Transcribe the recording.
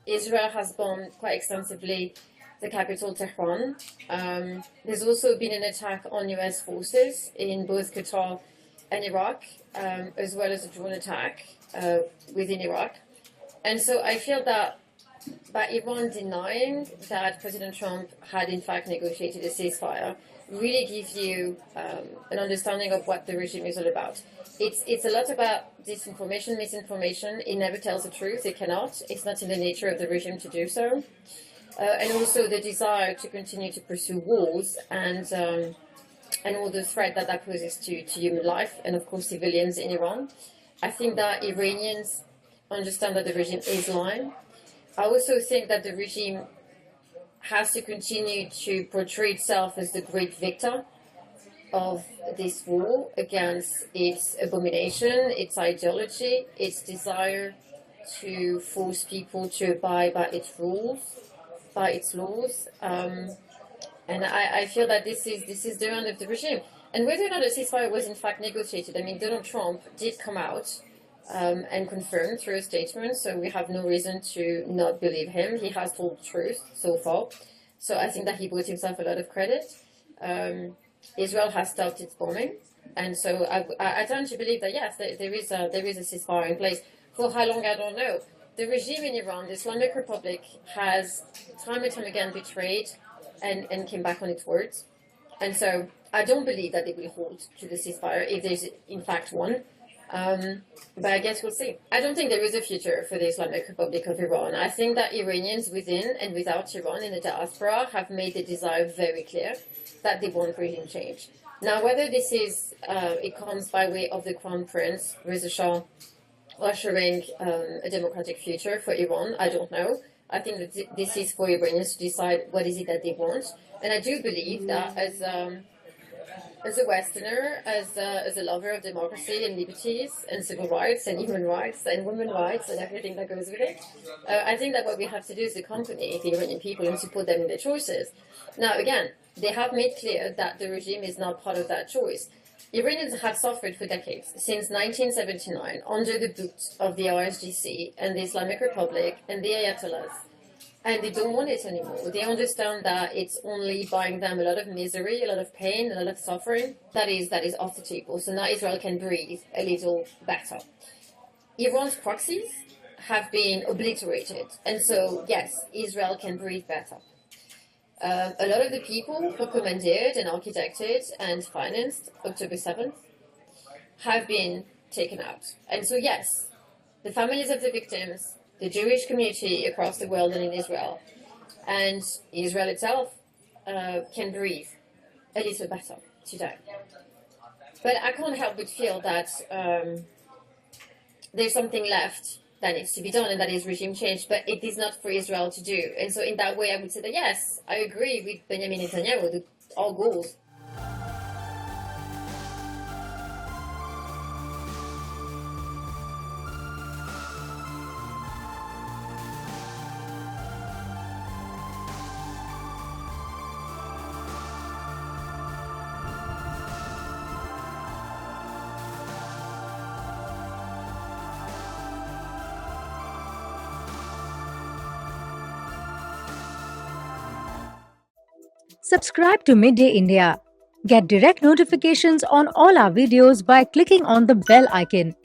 Israel has bombed quite extensively the capital, Tehran. There's also been an attack on US forces in both Qatar and Iraq, as well as a drone attack within Iraq. And so I feel that by Iran denying that President Trump had in fact negotiated a ceasefire really gives you an understanding of what the regime is all about. It's a lot about disinformation, misinformation. It never tells the truth. It cannot. It's not in the nature of the regime to do so. And also the desire to continue to pursue wars and all the threat that poses to human life and, of course, civilians in Iran. I think that Iranians understand that the regime is lying. I also think that the regime has to continue to portray itself as the great victor of this war against its abomination, its ideology, its desire to force people to abide by its rules, by its laws. And I feel that this is the end of the regime. And whether or not a ceasefire was in fact negotiated, I mean, Donald Trump did come out and confirm through a statement, so we have no reason to not believe him. He has told the truth so far. So I think that he brought himself a lot of credit. Israel has stopped its bombing. And so I tend to believe that, yes, there is a ceasefire in place. For how long, I don't know. The regime in Iran, the Islamic Republic, has time and time again betrayed and came back on its words. And so I don't believe that they will hold to the ceasefire if there's in fact one. But I guess we'll see. I don't think there is a future for the Islamic Republic of Iran. I think that Iranians within and without Iran in the diaspora have made the desire very clear that they want regime change. Now, whether this is, it comes by way of the Crown Prince, Reza Shah, ushering a democratic future for Iran, I don't know. I think that this is for Iranians to decide what is it that they want. And I do believe that as a Westerner, as a lover of democracy and liberties and civil rights and human rights and women's rights and everything that goes with it, I think that what we have to do is accompany the Iranian people and support them in their choices. Now, again, they have made clear that the regime is not part of that choice. Iranians have suffered for decades, since 1979, under the boot of the RSGC and the Islamic Republic and the Ayatollahs. And they don't want it anymore. They understand that it's only buying them a lot of misery, a lot of pain, a lot of suffering. That is off the table. So now Israel can breathe a little better. Iran's proxies have been obliterated. And so, yes, Israel can breathe better. A lot of the people who commandeered and architected and financed October 7th have been taken out. And so, yes, the families of the victims, the Jewish community across the world and in Israel, and Israel itself can breathe a little better today. But I can't help but feel that there's something left that needs to be done, and that is regime change, but it is not for Israel to do. And so in that way, I would say that, yes, I agree with Benjamin Netanyahu that our goals. Subscribe to Midday India. Get direct notifications on all our videos by clicking on the bell icon.